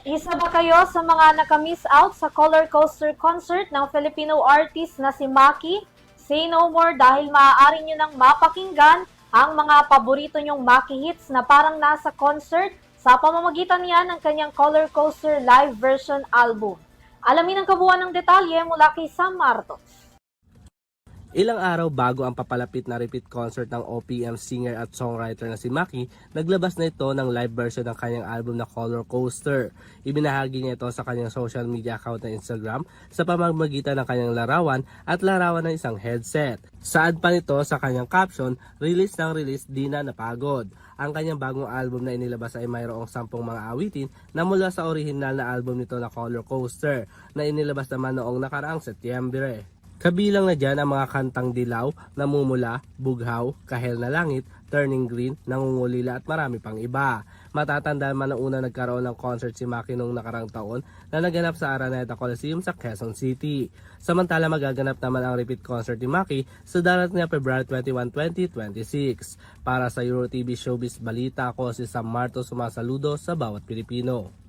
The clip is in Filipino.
Isa ba kayo sa mga nakamiss out sa Color Coaster concert ng Filipino artist na si Maki? Say no more dahil maaari nyo nang mapakinggan ang mga paborito nyong Maki hits na parang nasa concert sa pamamagitan niyan ng kanyang Color Coaster live version album. Alamin ang kabuuan ng detalye mula kay Sam Martos. Ilang araw bago ang papalapit na repeat concert ng OPM singer at songwriter na si Maki, naglabas na ito ng live version ng kanyang album na Color Coaster. Ibinahagi niya ito sa kanyang social media account na Instagram sa pamamagitan ng kanyang larawan at larawan ng isang headset. Saad pa nito sa kanyang caption, release ng release di na napagod. Ang kanyang bagong album na inilabas ay mayroong 10 mga awitin na mula sa orihinal na album nito na Color Coaster na inilabas naman noong nakaraang Setyembre. Kabilang na dyan ang mga kantang Dilaw, Namumula, Bughaw, Kahel na Langit, Turning Green, Nangungulila at marami pang iba. Matatandaan man na una nagkaroon ng concert si Maki noong nakarang taon na naganap sa Araneta Coliseum sa Quezon City. Samantala magaganap naman ang repeat concert ni Maki sa darating na February 21, 2026. Para sa EuroTV Showbiz Balita, ako si Sam Martos, sumasaludo sa bawat Pilipino.